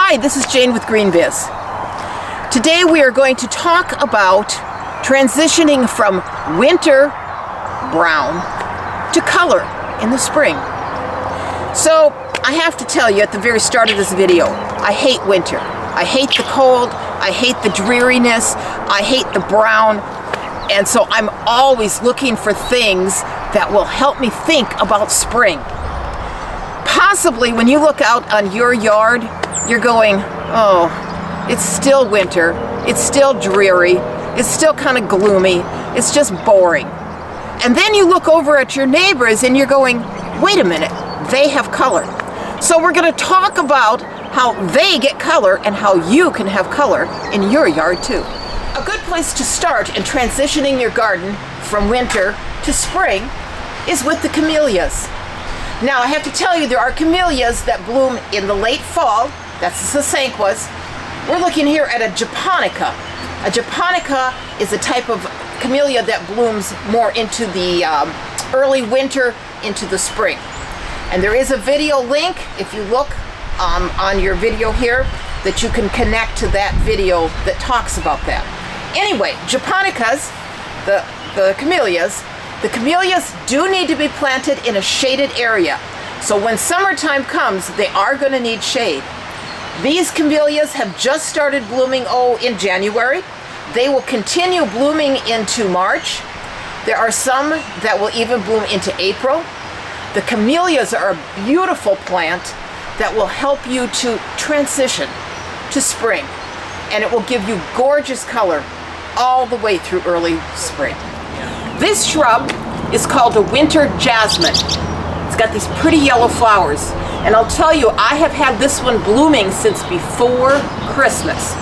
Hi, this is Jane with GreenViz. Today we are going to talk about transitioning from winter brown to color in the spring. So I have to tell you at the very start of this video, I hate winter. I hate the cold, I hate the dreariness, I hate the brown, and so I'm always looking for things that will help me think about spring. Possibly when you look out on your yard, you're going, oh, it's still winter, it's still dreary, it's still kind of gloomy, it's just boring. And then you look over at your neighbors and you're going, wait a minute, they have color. So we're going to talk about how they get color and how you can have color in your yard too. A good place to start in transitioning your garden from winter to spring is with the camellias. Now I have to tell you, there are camellias that bloom in the late fall. That's the sasanquas. We're looking here at a japonica. A japonica is a type of camellia that blooms more into the early winter into the spring. And there is a video link, if you look on your video here, that you can connect to that video that talks about that. Anyway, japonicas, the camellias do need to be planted in a shaded area. So when summertime comes, they are going to need shade. These camellias have just started blooming, in January. They will continue blooming into March. There are some that will even bloom into April. The camellias are a beautiful plant that will help you to transition to spring. And it will give you gorgeous color all the way through early spring. This shrub is called a winter jasmine. It's got these pretty yellow flowers. And I'll tell you, I have had this one blooming since before Christmas.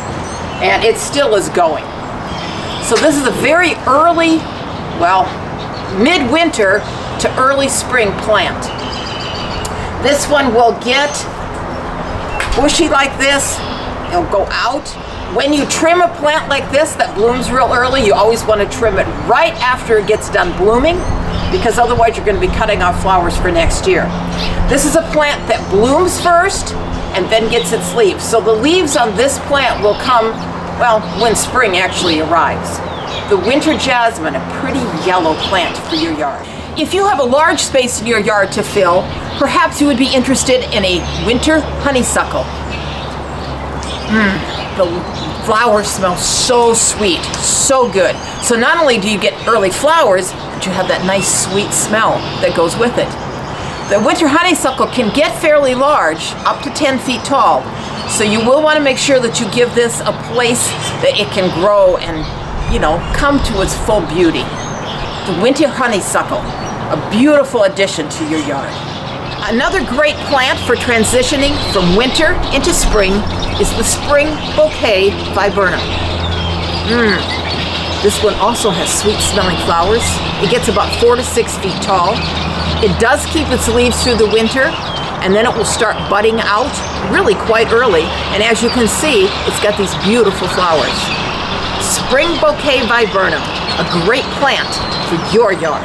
And it still is going. So this is a very early, midwinter to early spring plant. This one will get bushy like this. It'll go out. When you trim a plant like this that blooms real early, you always want to trim it right after it gets done blooming, because otherwise you're going to be cutting off flowers for next year. This is a plant that blooms first and then gets its leaves. So the leaves on this plant will come, when spring actually arrives. The winter jasmine, a pretty yellow plant for your yard. If you have a large space in your yard to fill, perhaps you would be interested in a winter honeysuckle. The flowers smell so sweet, so good. So not only do you get early flowers, but you have that nice sweet smell that goes with it. The winter honeysuckle can get fairly large, up to 10 feet tall. So you will want to make sure that you give this a place that it can grow and, come to its full beauty. The winter honeysuckle, a beautiful addition to your yard. Another great plant for transitioning from winter into spring is the spring bouquet vibranum. This one also has sweet smelling flowers. It gets about 4 to 6 feet tall. It does keep its leaves through the winter, and then it will start budding out really quite early. And as you can see, it's got these beautiful flowers. Spring bouquet vibranum, a great plant for your yard.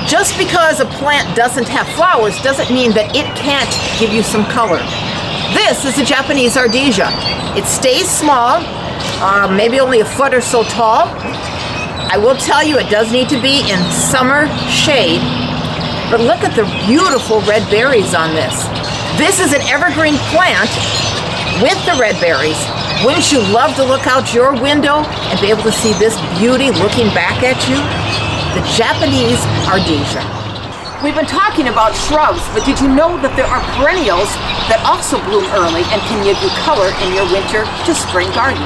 Just because a plant doesn't have flowers doesn't mean that it can't give you some color. This is a Japanese ardisia. It stays small, maybe only a foot or so tall. I will tell you, it does need to be in summer shade, but look at the beautiful red berries on this. This is an evergreen plant with the red berries. Wouldn't you love to look out your window and be able to see this beauty looking back at you? The Japanese ardisia. We've been talking about shrubs, but did you know that there are perennials that also bloom early and can give you color in your winter to spring garden?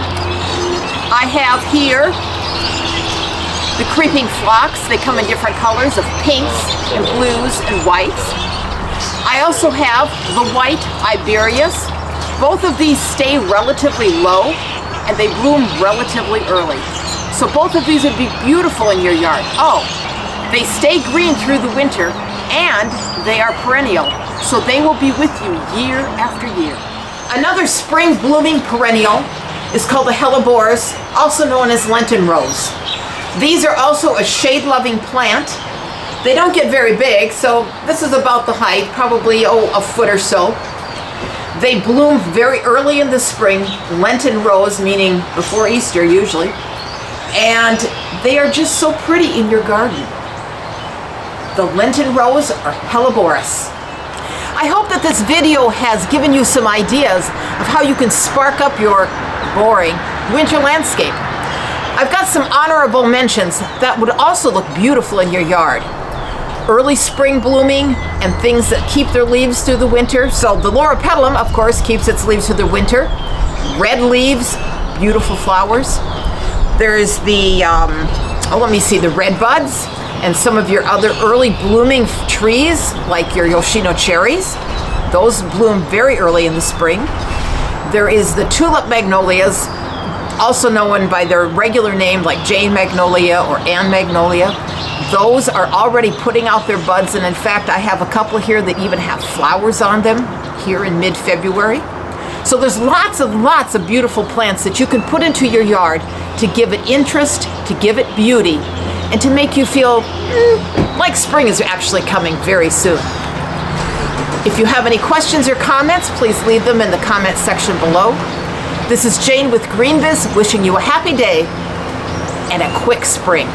I have here the creeping phlox. They come in different colors of pinks and blues and whites. I also have the white Iberias. Both of these stay relatively low and they bloom relatively early. So both of these would be beautiful in your yard. They stay green through the winter and they are perennial. So they will be with you year after year. Another spring blooming perennial is called the Helleborus, also known as Lenten rose. These are also a shade-loving plant. They don't get very big, so this is about the height, probably a foot or so. They bloom very early in the spring, Lenten rose, meaning before Easter usually, and they are just so pretty in your garden. The Lenten rose or Helleborus. I hope that this video has given you some ideas of how you can spark up your boring winter landscape. I've got some honorable mentions that would also look beautiful in your yard. Early spring blooming and things that keep their leaves through the winter. So the loropetalum, of course, keeps its leaves through the winter. Red leaves, beautiful flowers. There's the, the red buds and some of your other early blooming trees, like your Yoshino cherries. Those bloom very early in the spring. There is the tulip magnolias, also known by their regular name like Jane magnolia or Anne magnolia. Those are already putting out their buds, and in fact I have a couple here that even have flowers on them here in mid-February. So there's lots of beautiful plants that you can put into your yard to give it interest, to give it beauty, and to make you feel like spring is actually coming very soon. If you have any questions or comments, please leave them in the comment section below. This is Jane with GreenBiz, wishing you a happy day and a quick spring.